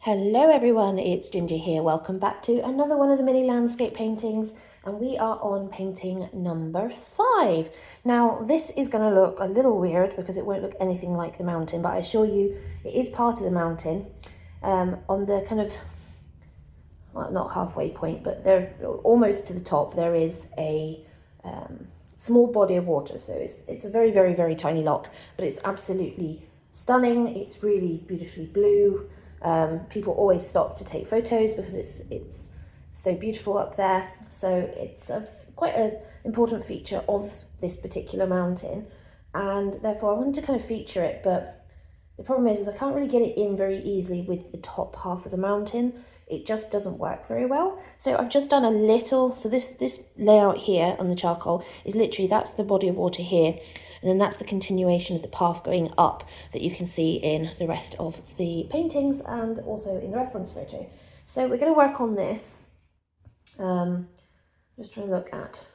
Hello everyone, it's Ginger here. Welcome back to another one of the mini landscape paintings, and we are on painting number 5. Now this is going to look a little weird because it won't look anything like the mountain, but I assure you it is part of the mountain. On the kind of, well, not halfway point, but they're almost to the top, there is a small body of water. So it's a very, very, very tiny loch, but it's absolutely stunning. It's really beautifully blue. People always stop to take photos because it's so beautiful up there. So it's quite an important feature of this particular mountain, and therefore I wanted to kind of feature it. But the problem is I can't really get it in very easily with the top half of the mountain. It just doesn't work very well. So I've just done a little, so this layout here on the charcoal is literally, that's the body of water here, and then that's the continuation of the path going up that you can see in the rest of the paintings and also in the reference photo. So we're going to work on this. Just trying to look at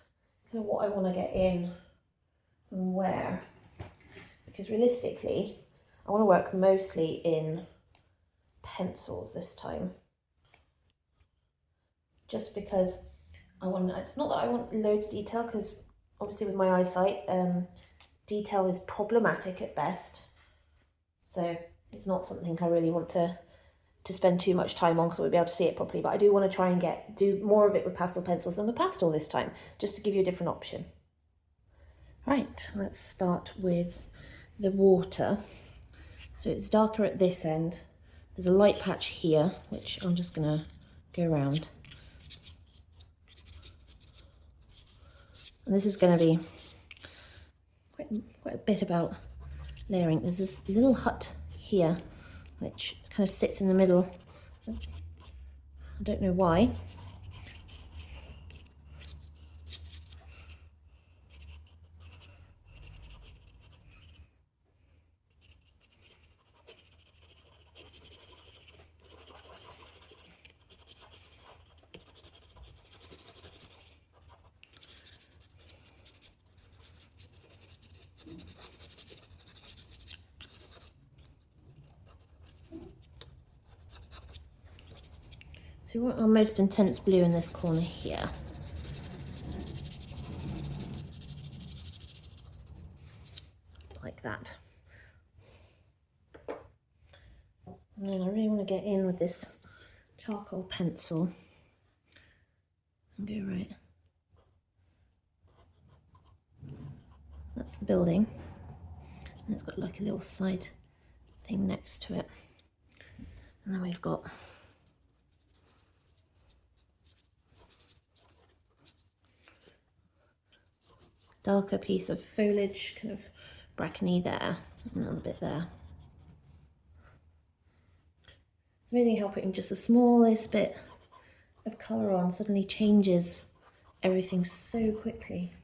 kind of what I want to get in and where, because realistically I want to work mostly in pencils this time, just because it's not that I want loads of detail, because obviously with my eyesight, detail is problematic at best. So it's not something I really want to spend too much time on, because I won't be able to see it properly. But I do want to try and do more of it with pastel pencils than with pastel this time, just to give you a different option. Right, let's start with the water. So it's darker at this end. There's a light patch here, which I'm just going to go around. And this is going to be quite a bit about layering. There's this little hut here, which kind of sits in the middle. I don't know why. So we want our most intense blue in this corner here. Like that. And then I really want to get in with this charcoal pencil and go right. That's the building. And it's got like a little side thing next to it. And then we've got darker piece of foliage, kind of brackeny there, and a little bit there. It's amazing how putting just the smallest bit of colour on suddenly changes everything so quickly.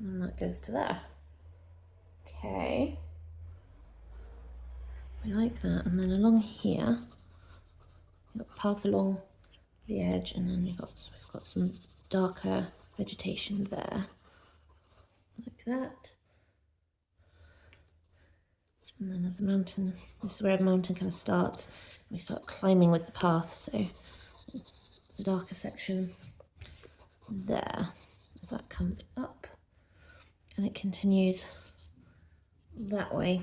And that goes to there. Okay. We like that. And then along here, we've got the path along the edge, and then we've got some darker vegetation there. Like that. And then as the mountain, this is where the mountain kind of starts. We start climbing with the path, so there's a darker section there as that comes up. And it continues that way.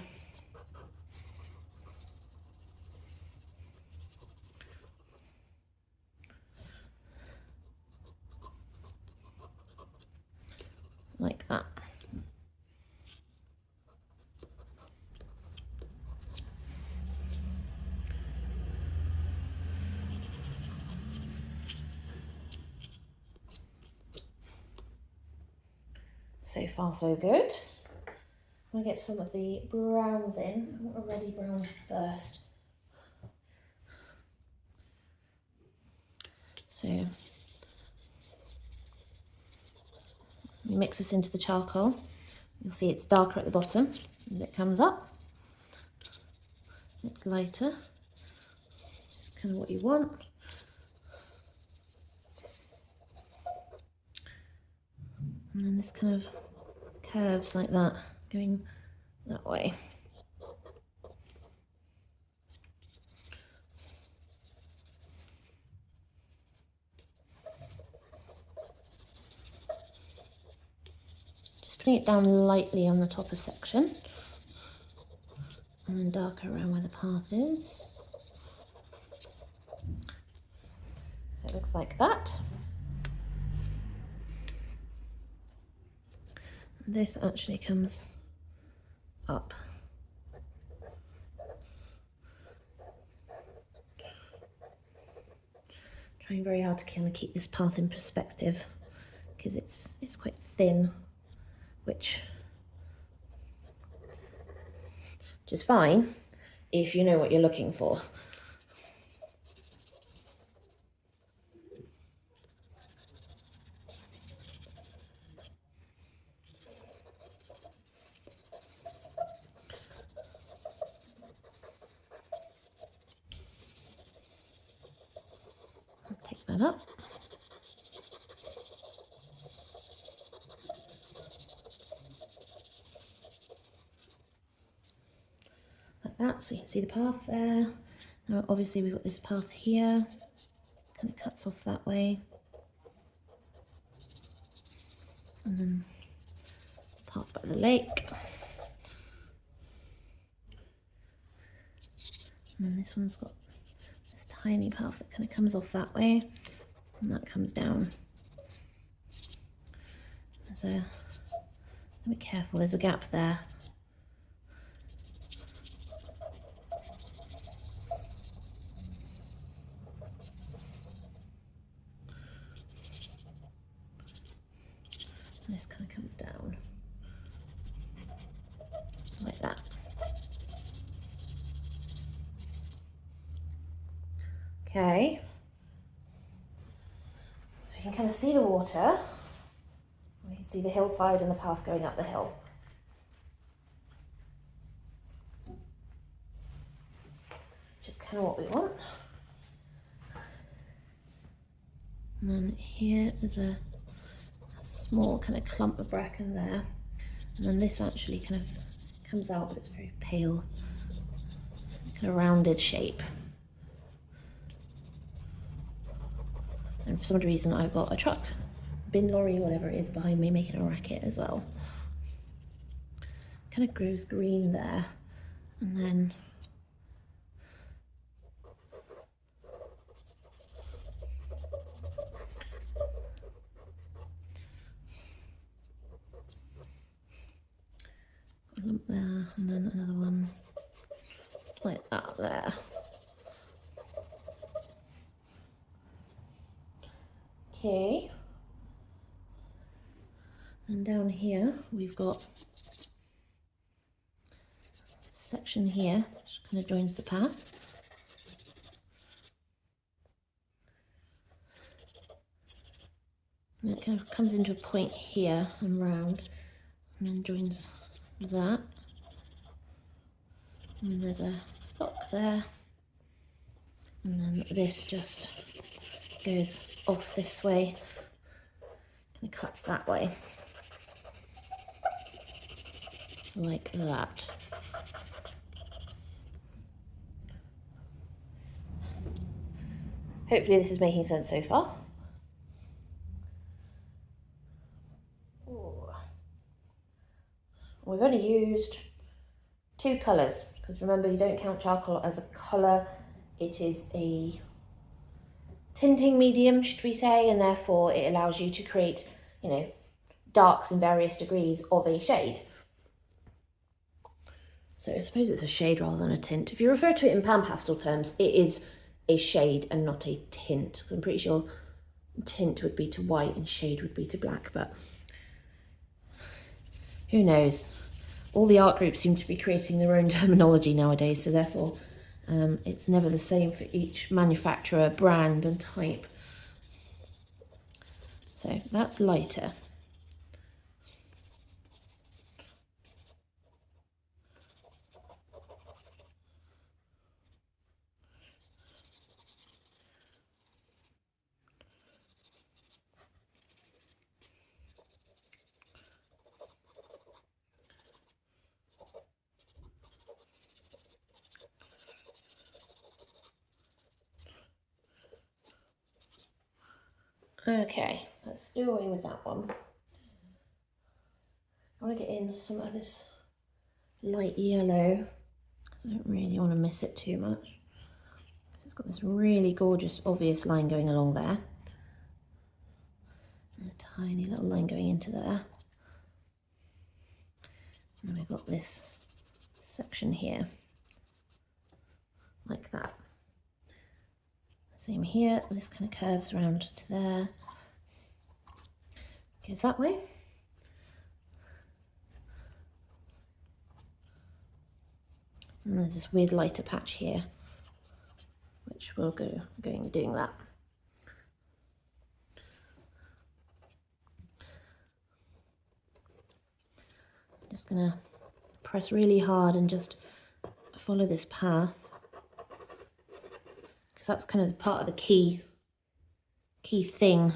Like that. So far so good. I'm going to get some of the browns in. I want a reddy brown first. So you mix this into the charcoal. You'll see it's darker at the bottom as it comes up. It's lighter. Just kind of what you want. And then this kind of curves like that, going that way. Just putting it down lightly on the top of section, and then darker around where the path is. So it looks like that. This actually comes up. Trying very hard to kind of keep this path in perspective because it's quite thin, which is fine if you know what you're looking for. Take that up. Like that, so you can see the path there. Now obviously we've got this path here, kind of cuts off that way. And then path by the lake. And then this one's got this tiny path that kind of comes off that way, and that comes down. Be careful, there's a gap there. And this kind of comes down like that. Okay, you can kind of see the water. You can see the hillside and the path going up the hill. Which is kind of what we want. And then here there's a small kind of clump of bracken there. And then this actually kind of comes out, but it's very pale, kind of rounded shape. And for some reason I've got a truck, bin lorry, whatever it is, behind me making a racket as well. Kind of grows green there, and then a lump there, and then another one like that there. Okay. And down here we've got a section here which kind of joins the path. And it kind of comes into a point here and round, and then joins that. And there's a lock there. And then this just goes off this way and cuts that way. Like that. Hopefully this is making sense so far. Ooh. We've only used 2 colours, because remember, you don't count charcoal as a colour, it is a tinting medium, should we say, and therefore it allows you to create, you know, darks in various degrees of a shade. So I suppose it's a shade rather than a tint. If you refer to it in pan pastel terms, it is a shade and not a tint. I'm pretty sure tint would be to white and shade would be to black, but who knows? All the art groups seem to be creating their own terminology nowadays, so therefore it's never the same for each manufacturer, brand and type. So that's lighter. Okay, let's do away with that one. I want to get in some of this light yellow because I don't really want to miss it too much. So it's got this really gorgeous, obvious line going along there. And a tiny little line going into there. And we've got this section here, like that. Same here, this kind of curves around to there. Goes that way. And there's this weird lighter patch here, which we'll go doing that. I'm just gonna press really hard and just follow this path, because that's kind of part of the key thing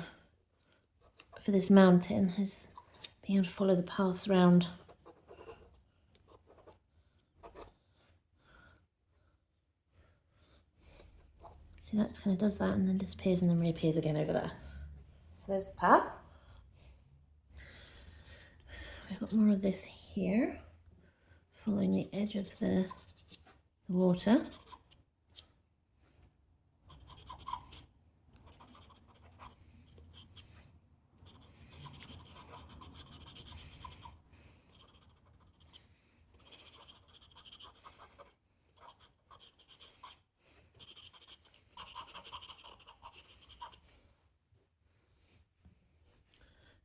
for this mountain, is being able to follow the paths around. See, that kind of does that and then disappears and then reappears again over there. So there's the path. We've got more of this here, following the edge of the water.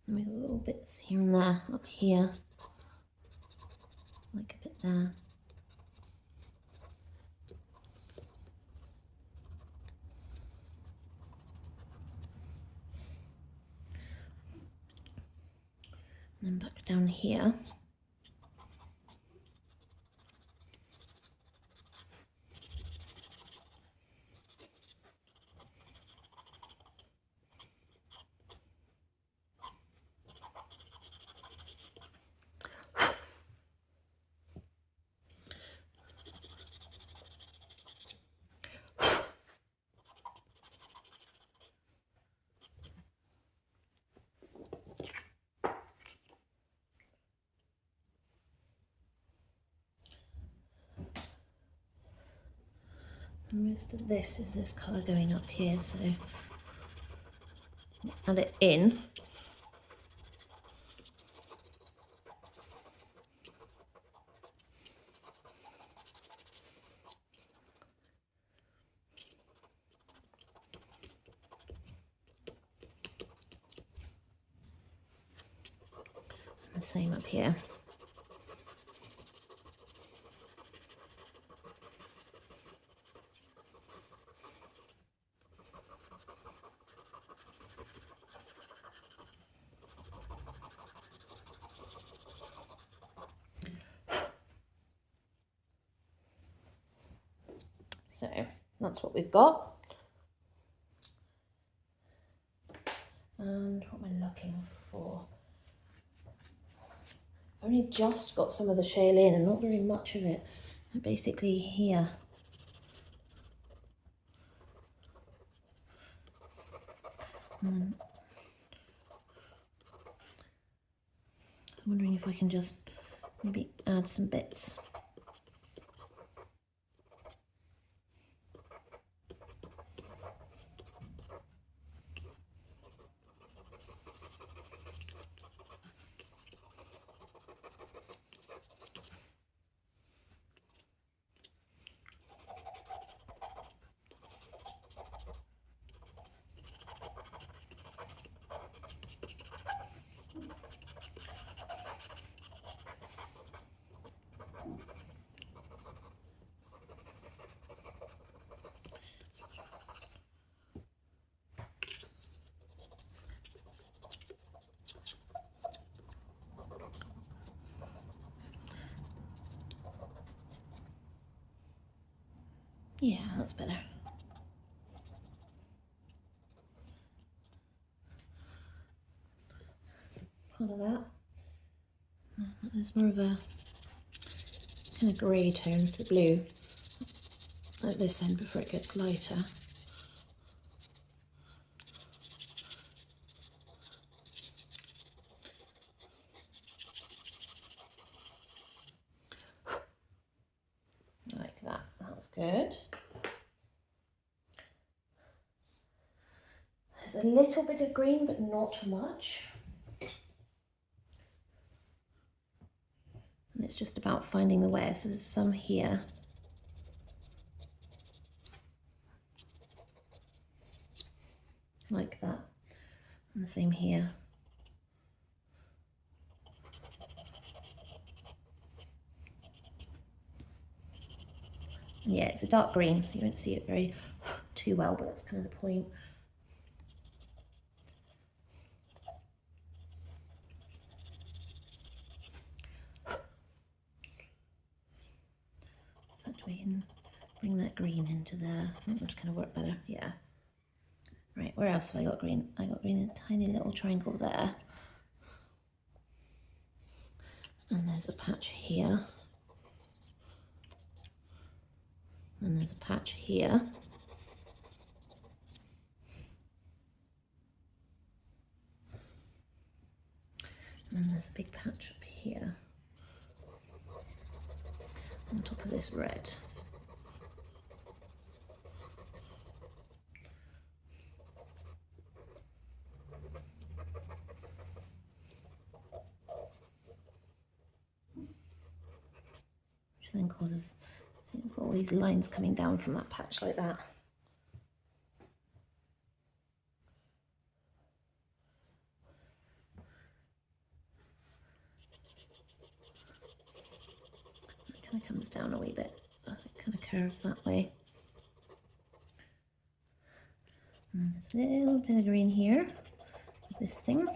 And we've got little bits here and there, up here, like a bit there. And then back down here. And most of this is this colour going up here, so add it in. And the same up here. So that's what we've got. And what am I looking for? I've only just got some of the shale in and not very much of it. Basically here. I'm wondering if I can just maybe add some bits. Yeah, that's better. Follow that. There's more of a kind of grey tone to the blue at this end before it gets lighter. That's good. There's a little bit of green, but not much. And it's just about finding the way. So there's some here. Like that. And the same here. And yeah, it's a dark green, so you won't see it very too well, but that's kind of the point. In fact, we can bring that green into there. I think it would kind of work better, yeah. Right, where else have I got green? I got green in a tiny little triangle there. And there's a patch here. And there's a patch here. And there's a big patch up here. On top of this red. Which then causes, see, it's got all these lines coming down from that patch like that. It kind of comes down a wee bit. It kind of curves that way. And there's a little bit of green here with this thing.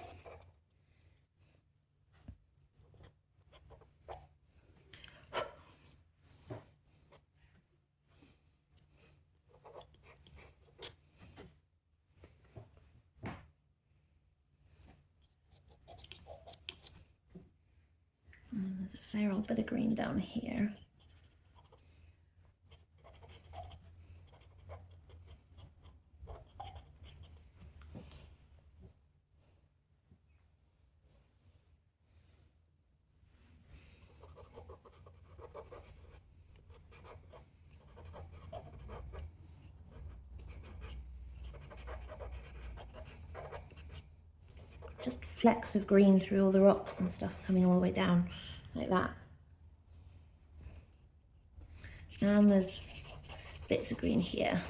And then there's a fair old bit of green down here. Just flecks of green through all the rocks and stuff coming all the way down like that. And there's bits of green here.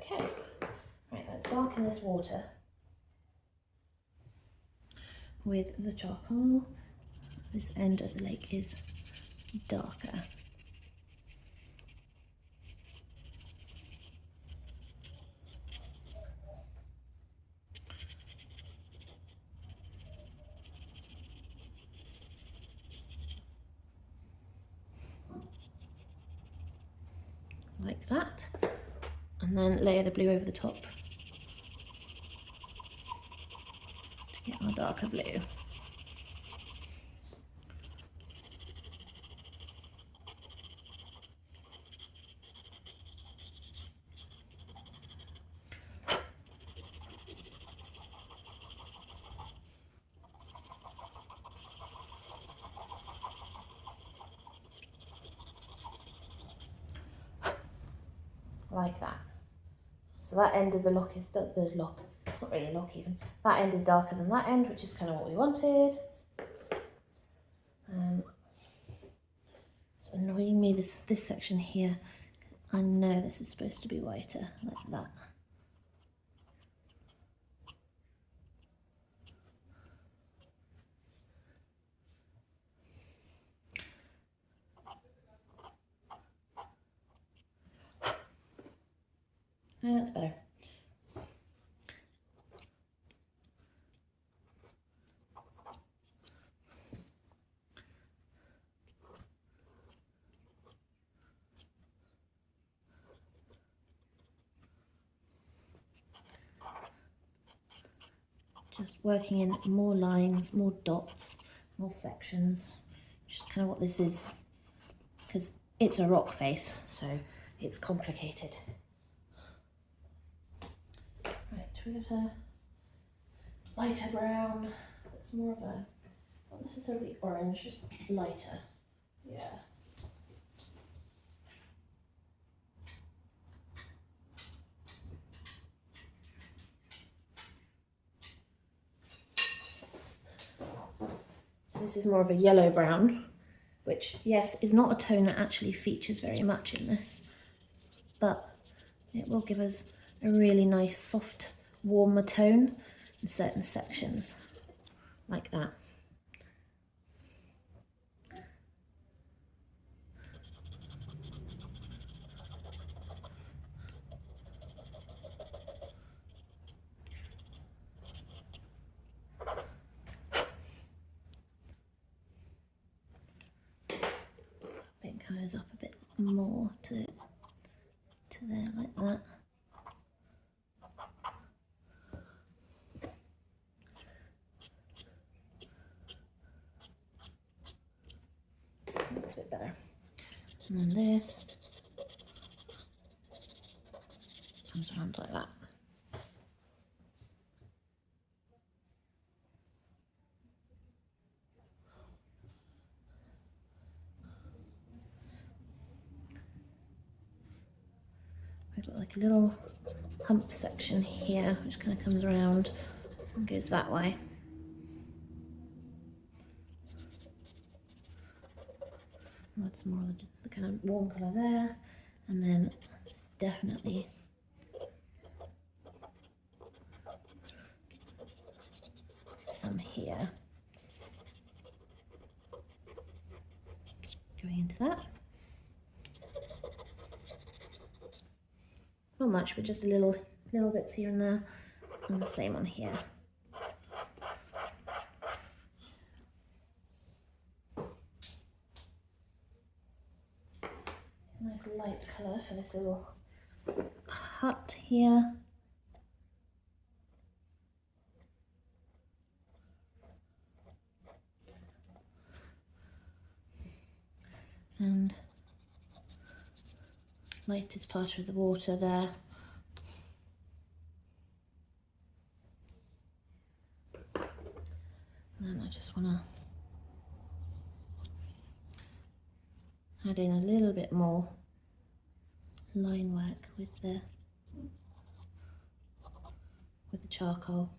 Okay, right, let's darken this water with the charcoal. This end of the lake is darker. Like that. And then layer the blue over the top to get our darker blue. Like that. So that end of the lock is the lock. It's not really a lock even. That end is darker than that end, which is kind of what we wanted. It's annoying me this section here. I know this is supposed to be whiter, like that. that's better. Just working in more lines, more dots, more sections, just kind of what this is, because it's a rock face, so it's complicated. Right, we got a lighter brown that's more of a, not necessarily orange, just lighter. Yeah. So this is more of a yellow brown, which, yes, is not a tone that actually features very much in this, but it will give us a really nice, soft, warmer tone in certain sections, like that. It goes up a bit more to there, like that. That's a bit better. And then this comes around like that. We've got like a little hump section here, which kind of comes around and goes that way. Add some more of the kind of warm colour there, and then it's definitely some here going into that. Not much, but just a little bits here and there, and the same on here. Nice light colour for this little hut here. And lightest part of the water there. And then I just want to add in a little bit more line work with the charcoal.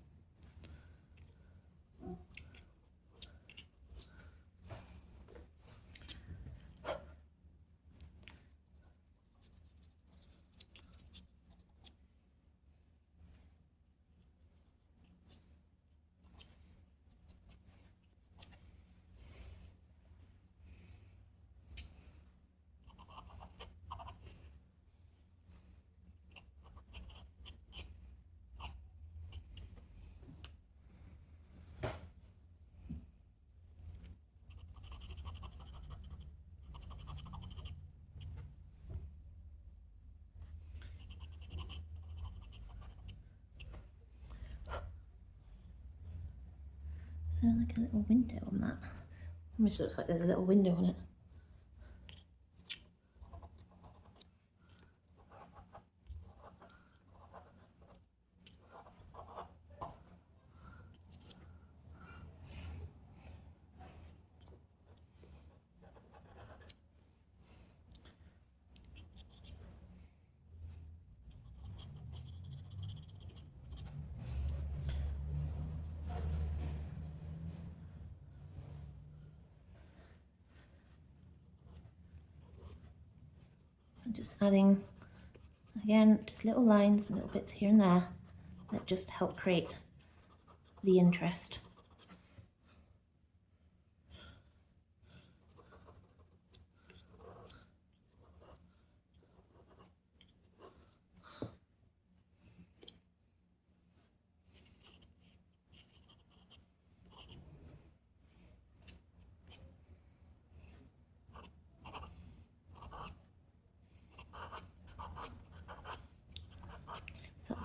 So like a little window on that. Almost looks like there's a little window on it. I'm just adding, again, just little lines, little bits here and there that just help create the interest.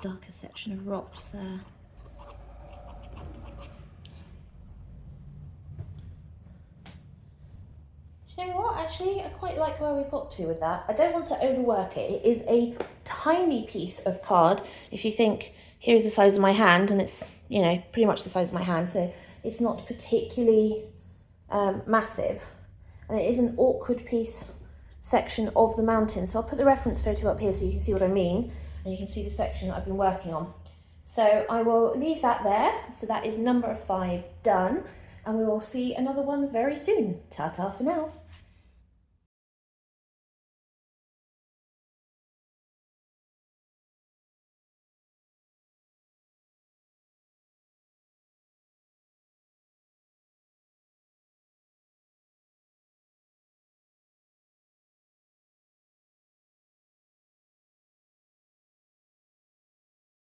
darker section of rocks there. Do you know what, actually, I quite like where we've got to with that. I don't want to overwork it. It is a tiny piece of card. If you think, here's the size of my hand, and it's, you know, pretty much the size of my hand, so it's not particularly massive. And it is an awkward piece section of the mountain. So I'll put the reference photo up here so you can see what I mean, and you can see the section that I've been working on. So I will leave that there. So that is number 5 done, and we will see another one very soon. Ta-ta for now.